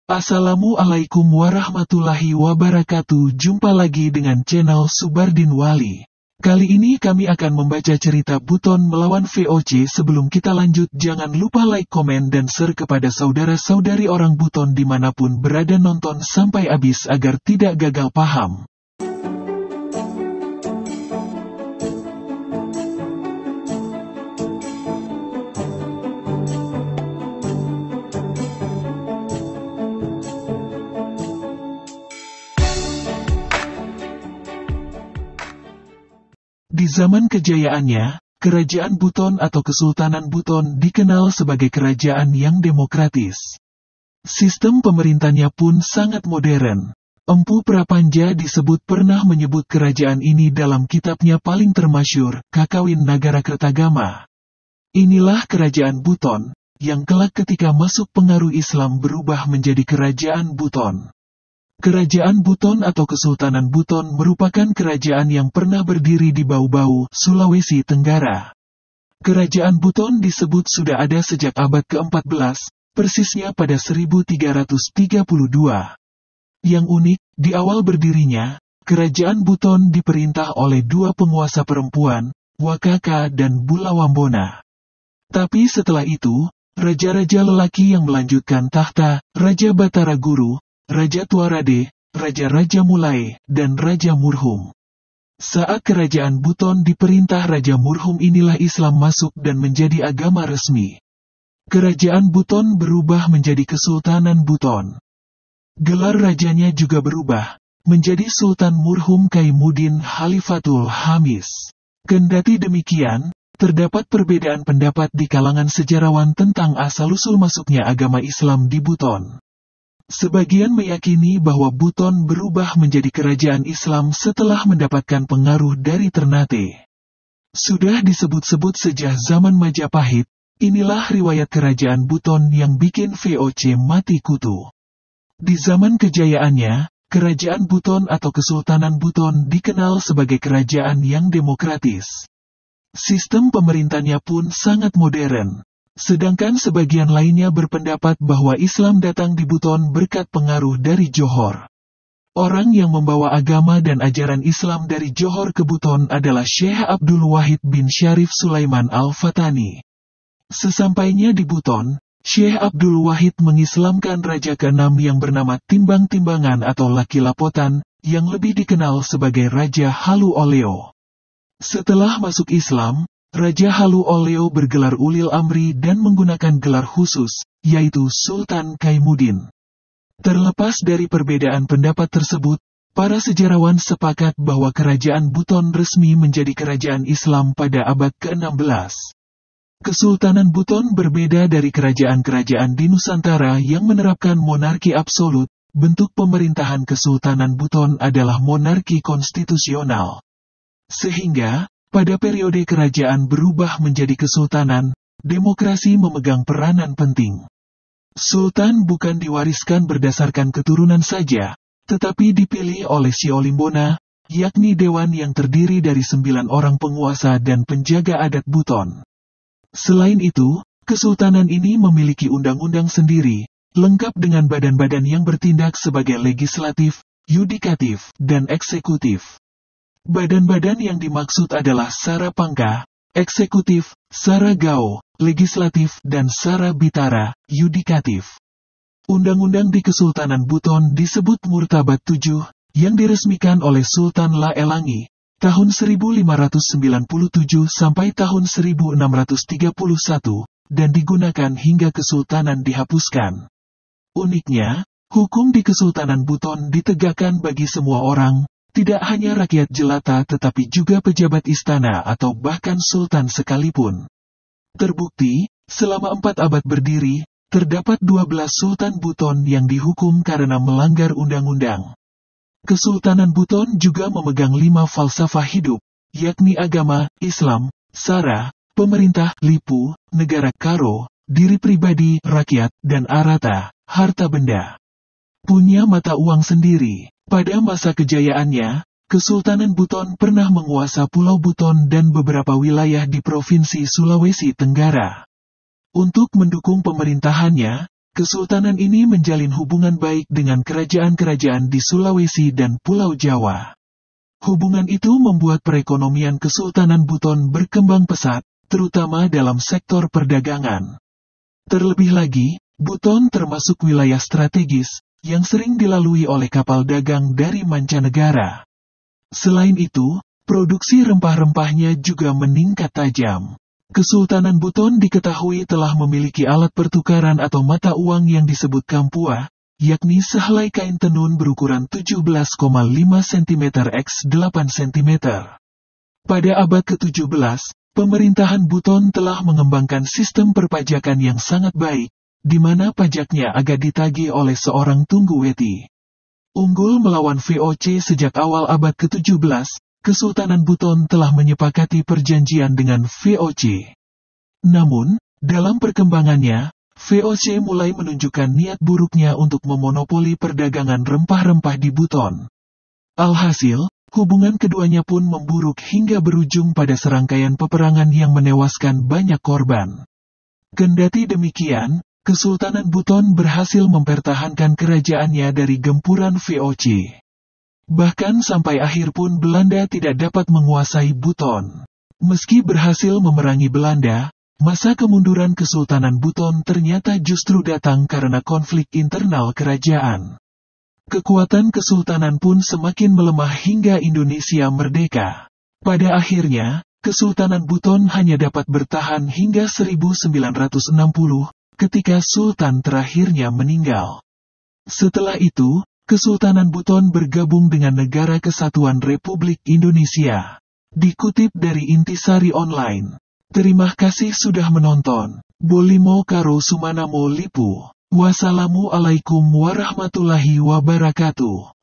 Assalamualaikum warahmatullahi wabarakatuh. Jumpa lagi dengan channel Subardin Wali. Kali ini kami akan membaca cerita Buton melawan VOC. Sebelum kita lanjut, jangan lupa like, komen, dan share kepada saudara-saudari orang Buton dimanapun berada. Nonton sampai habis agar tidak gagal paham. Di zaman kejayaannya, Kerajaan Buton atau Kesultanan Buton dikenal sebagai kerajaan yang demokratis. Sistem pemerintahnya pun sangat modern. Empu Prapanja disebut pernah menyebut kerajaan ini dalam kitabnya paling termasyur, Kakawin Nagara Kertagama. Inilah kerajaan Buton, yang kelak ketika masuk pengaruh Islam berubah menjadi Kerajaan Buton. Kerajaan Buton atau Kesultanan Buton merupakan kerajaan yang pernah berdiri di Bau-Bau, Sulawesi Tenggara. Kerajaan Buton disebut sudah ada sejak abad ke-14, persisnya pada 1332. Yang unik, di awal berdirinya, Kerajaan Buton diperintah oleh dua penguasa perempuan, Wakaka dan Bulawambona. Tapi setelah itu, raja-raja lelaki yang melanjutkan tahta, Raja Batara Guru, Raja Tuarade, Raja-Raja Mulai, dan Raja Murhum. Saat kerajaan Buton diperintah Raja Murhum inilah Islam masuk dan menjadi agama resmi. Kerajaan Buton berubah menjadi Kesultanan Buton. Gelar rajanya juga berubah, menjadi Sultan Murhum Kaimuddin Khalifatul Hamis. Kendati demikian, terdapat perbedaan pendapat di kalangan sejarawan tentang asal-usul masuknya agama Islam di Buton. Sebagian meyakini bahwa Buton berubah menjadi kerajaan Islam setelah mendapatkan pengaruh dari Ternate. Sudah disebut-sebut sejak zaman Majapahit, inilah riwayat kerajaan Buton yang bikin VOC mati kutu. Di zaman kejayaannya, kerajaan Buton atau Kesultanan Buton dikenal sebagai kerajaan yang demokratis. Sistem pemerintahnya pun sangat modern. Sedangkan sebagian lainnya berpendapat bahwa Islam datang di Buton berkat pengaruh dari Johor. Orang yang membawa agama dan ajaran Islam dari Johor ke Buton adalah Syekh Abdul Wahid bin Syarif Sulaiman Al-Fatani. Sesampainya di Buton, Syekh Abdul Wahid mengislamkan Raja ke-6 yang bernama Timbang Timbangan atau Laki Lapotan, yang lebih dikenal sebagai Raja Halu Oleo. Setelah masuk Islam, Raja Halu Oleo bergelar Ulil Amri dan menggunakan gelar khusus, yaitu Sultan Kaimuddin. Terlepas dari perbedaan pendapat tersebut, para sejarawan sepakat bahwa kerajaan Buton resmi menjadi kerajaan Islam pada abad ke-16. Kesultanan Buton berbeda dari kerajaan-kerajaan di Nusantara yang menerapkan monarki absolut. Bentuk pemerintahan Kesultanan Buton adalah monarki konstitusional. Sehingga, pada periode kerajaan berubah menjadi kesultanan, demokrasi memegang peranan penting. Sultan bukan diwariskan berdasarkan keturunan saja, tetapi dipilih oleh Siolimbona, yakni dewan yang terdiri dari 9 orang penguasa dan penjaga adat Buton. Selain itu, kesultanan ini memiliki undang-undang sendiri, lengkap dengan badan-badan yang bertindak sebagai legislatif, yudikatif, dan eksekutif. Badan-badan yang dimaksud adalah Sara Pangka, eksekutif, Sara Gao, legislatif, dan Sara Bitara, yudikatif. Undang-undang di Kesultanan Buton disebut Murtabat 7, yang diresmikan oleh Sultan La Elangi, tahun 1597 sampai tahun 1631, dan digunakan hingga Kesultanan dihapuskan. Uniknya, hukum di Kesultanan Buton ditegakkan bagi semua orang, tidak hanya rakyat jelata tetapi juga pejabat istana atau bahkan sultan sekalipun. Terbukti, selama 4 abad berdiri, terdapat 12 Sultan Buton yang dihukum karena melanggar undang-undang. Kesultanan Buton juga memegang 5 falsafah hidup, yakni agama, Islam, Sara, pemerintah, Lipu, negara Karo, diri pribadi, rakyat, dan Arata, harta benda. Punya mata uang sendiri. Pada masa kejayaannya, Kesultanan Buton pernah menguasai Pulau Buton dan beberapa wilayah di Provinsi Sulawesi Tenggara. Untuk mendukung pemerintahannya, Kesultanan ini menjalin hubungan baik dengan kerajaan-kerajaan di Sulawesi dan Pulau Jawa. Hubungan itu membuat perekonomian Kesultanan Buton berkembang pesat, terutama dalam sektor perdagangan. Terlebih lagi, Buton termasuk wilayah strategis, yang sering dilalui oleh kapal dagang dari mancanegara. Selain itu, produksi rempah-rempahnya juga meningkat tajam. Kesultanan Buton diketahui telah memiliki alat pertukaran atau mata uang yang disebut kampua, yakni sehelai kain tenun berukuran 17,5 cm x 8 cm. Pada abad ke-17, pemerintahan Buton telah mengembangkan sistem perpajakan yang sangat baik, di mana pajaknya agak ditagih oleh seorang tungguweti. Unggul melawan VOC sejak awal abad ke-17, Kesultanan Buton telah menyepakati perjanjian dengan VOC. Namun, dalam perkembangannya, VOC mulai menunjukkan niat buruknya untuk memonopoli perdagangan rempah-rempah di Buton. Alhasil, hubungan keduanya pun memburuk hingga berujung pada serangkaian peperangan yang menewaskan banyak korban. Kendati demikian, Kesultanan Buton berhasil mempertahankan kerajaannya dari gempuran VOC. Bahkan sampai akhir pun Belanda tidak dapat menguasai Buton. Meski berhasil memerangi Belanda, masa kemunduran Kesultanan Buton ternyata justru datang karena konflik internal kerajaan. Kekuatan kesultanan pun semakin melemah hingga Indonesia merdeka. Pada akhirnya, Kesultanan Buton hanya dapat bertahan hingga 1960, ketika Sultan terakhirnya meninggal. Setelah itu, Kesultanan Buton bergabung dengan Negara Kesatuan Republik Indonesia. Dikutip dari Intisari Online. Terima kasih sudah menonton. Bolimo karo sumanamo lipu. Wassalamualaikum warahmatullahi wabarakatuh.